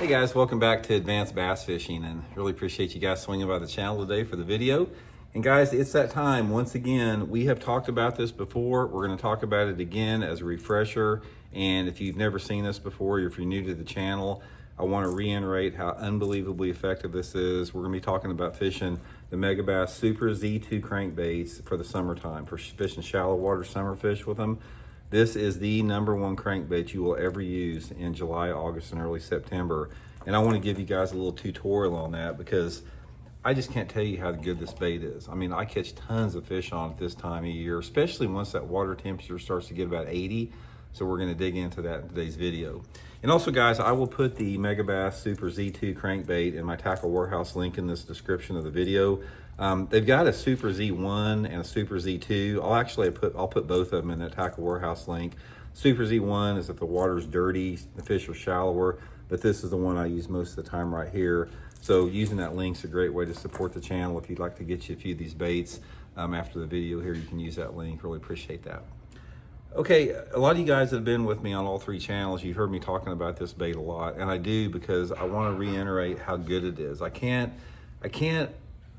Hey guys, welcome back to Advanced Bass Fishing, and really appreciate you guys swinging by the channel today for the video. And guys, it's that time. Once again, we have talked about this before. We're going to talk about it again as a refresher. And if you've never seen this before, or if you're new to the channel, I want to reiterate how unbelievably effective this is. We're going to be talking about fishing the Megabass Super Z2 crankbaits for the summertime, for fishing shallow water summer fish with them. This is the #1 crankbait you will ever use in July, August, and early September. And I want to give you guys a little tutorial on that because I just can't tell you how good this bait is. I mean, I catch tons of fish on it this time of year, especially once that water temperature starts to get about 80. So we're going to dig into that in today's video. And also guys, I will put the Megabass Super Z2 crankbait in my Tackle Warehouse link in this description of the video. They've got a Super Z1 and a Super Z2. I'll put both of them in that Tackle Warehouse link. Super Z1 is if the water's dirty, the fish are shallower, but this is the one I use most of the time right here. So using that link's a great way to support the channel. If you'd like to get you a few of these baits after the video here, you can use that link. Really appreciate that. Okay, a lot of you guys that have been with me on all three channels, you've heard me talking about this bait a lot, and I do because I want to reiterate how good it is. I can't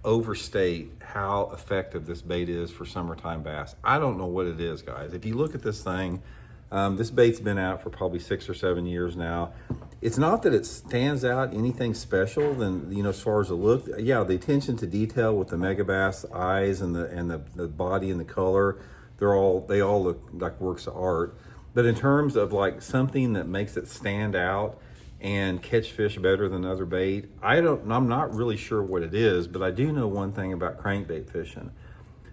overstate how effective this bait is for summertime bass. I don't know what it is, guys. If you look at this thing, this bait's been out for probably 6 or 7 years now. It's not that it stands out anything special than, you know, as far as the look. Yeah, the attention to detail with the Megabass eyes and the body and the color, they all look like works of art. But in terms of like something that makes it stand out and catch fish better than other bait, I'm not really sure what it is, but I do know one thing about crankbait fishing.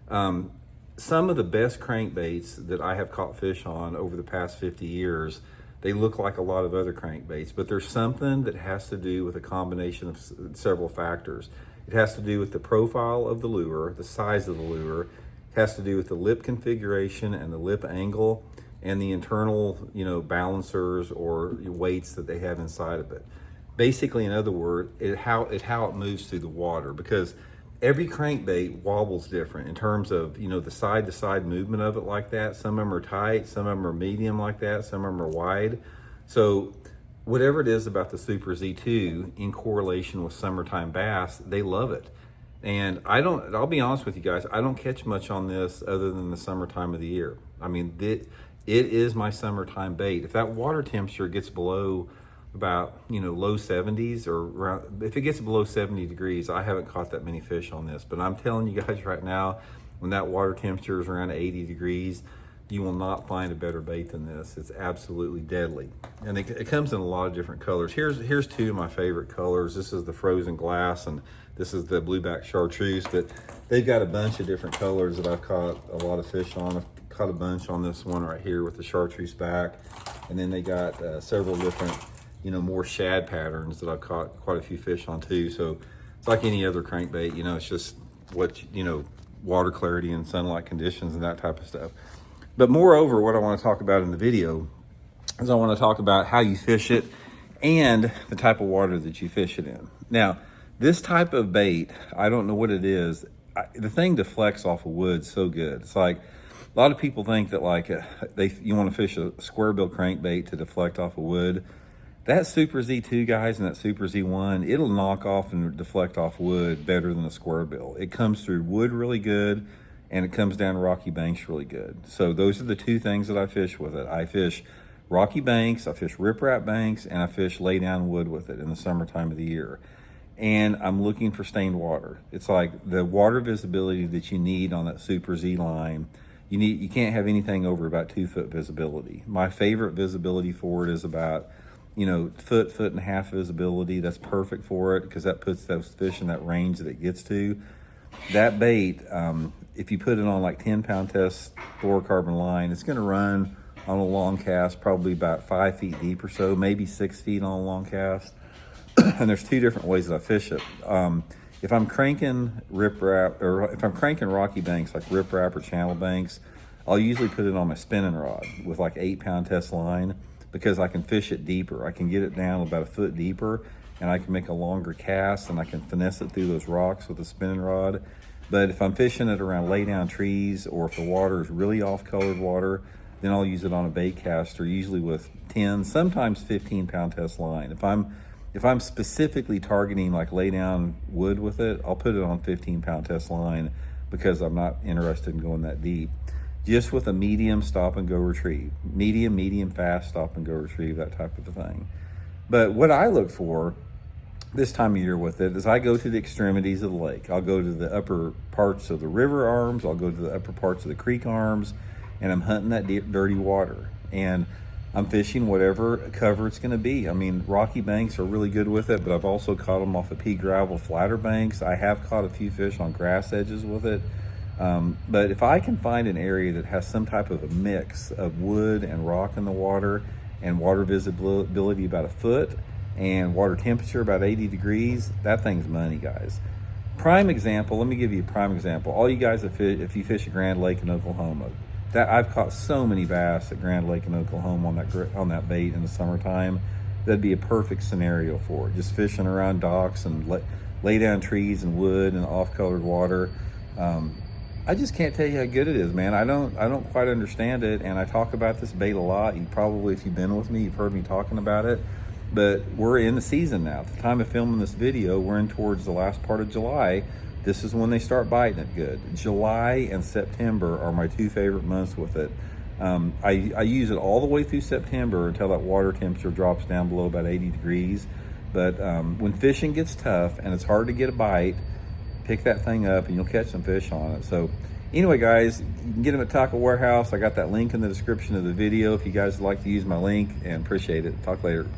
Some of the best crankbaits that I have caught fish on over the past 50 years, they look like a lot of other crankbaits, but there's something that has to do with a combination of several factors. It has to do with the profile of the lure, the size of the lure. It has to do with the lip configuration and the lip angle and the internal, you know, balancers or weights that they have inside of it. Basically, in other words, how it moves through the water, because every crankbait wobbles different in terms of, you know, the side-to-side movement of it like that. Some of them are tight, some of them are medium like that, some of them are wide. So whatever it is about the Super Z2 in correlation with summertime bass, they love it. And I'll be honest with you guys, I don't catch much on this other than the summertime of the year. I mean, it is my summertime bait. If that water temperature gets below about, you know, low 70s, or around, if it gets below 70 degrees, I haven't caught that many fish on this. But I'm telling you guys right now, when that water temperature is around 80 degrees, you will not find a better bait than this. It's absolutely deadly. And it comes in a lot of different colors. Here's two of my favorite colors. This is the frozen glass, and this is the blueback chartreuse. But they've got a bunch of different colors that I've caught a lot of fish on. I've caught a bunch on this one right here with the chartreuse back. And then they got several different, you know, more shad patterns that I've caught quite a few fish on too. So it's like any other crankbait, you know, it's just what, you know, water clarity and sunlight conditions and that type of stuff. But moreover, what I want to talk about in the video is I want to talk about how you fish it and the type of water that you fish it in. Now, this type of bait, I don't know what it is. The thing deflects off of wood so good. It's like, a lot of people think that like you want to fish a square bill crankbait to deflect off of wood. That Super Z2, guys, and that Super Z1, it'll knock off and deflect off wood better than a square bill. It comes through wood really good, and it comes down rocky banks really good. So those are the two things that I fish with it. I fish rocky banks, I fish riprap banks, and I fish lay down wood with it in the summertime of the year. And I'm looking for stained water. It's like the water visibility that you need on that Super Z line. You can't have anything over about 2 foot visibility. My favorite visibility for it is about, you know, foot and a half visibility. That's perfect for it because that puts those fish in that range that it gets to. That bait, if you put it on like 10-pound test fluorocarbon line, it's going to run on a long cast probably about 5 feet deep or so, maybe 6 feet on a long cast. And there's two different ways that I fish it. If I'm cranking riprap, or if I'm cranking rocky banks like riprap or channel banks, I'll usually put it on my spinning rod with like 8-pound test line because I can fish it deeper. I can get it down about 1 foot deeper, and I can make a longer cast, and I can finesse it through those rocks with a spinning rod. But if I'm fishing it around lay down trees, or if the water is really off-colored water, then I'll use it on a bait caster, usually with 10, sometimes 15-pound test line. If if I'm specifically targeting like lay down wood with it, I'll put it on 15-pound test line because I'm not interested in going that deep. Just with a medium stop and go retrieve, medium fast stop and go retrieve, that type of a thing. But what I look for this time of year with it is I go to the extremities of the lake. I'll go to the upper parts of the river arms. I'll go to the upper parts of the creek arms, and I'm hunting that dirty water. And I'm fishing whatever cover it's going to be. I mean, rocky banks are really good with it, but I've also caught them off of pea gravel, flatter banks. I have caught a few fish on grass edges with it. But if I can find an area that has some type of a mix of wood and rock in the water and water visibility about a foot and water temperature about 80 degrees, that thing's money, guys. Prime example, let me give you a prime example. All you guys, if you fish at Grand Lake in Oklahoma, that I've caught so many bass at Grand Lake in Oklahoma on that bait in the summertime. That'd be a perfect scenario for it. Just fishing around docks and lay down trees and wood and off-colored water. I just can't tell you how good it is, man. I don't quite understand it, and I talk about this bait a lot. You probably, if you've been with me, you've heard me talking about it. But we're in the season now. At the time of filming this video, we're in towards the last part of July. This is when they start biting it good. July and September are my two favorite months with it. I use it all the way through September until that water temperature drops down below about 80 degrees. But when fishing gets tough and it's hard to get a bite, pick that thing up and you'll catch some fish on it. So anyway, guys, you can get them at Tackle Warehouse. I got that link in the description of the video if you guys would like to use my link, and appreciate it. Talk later.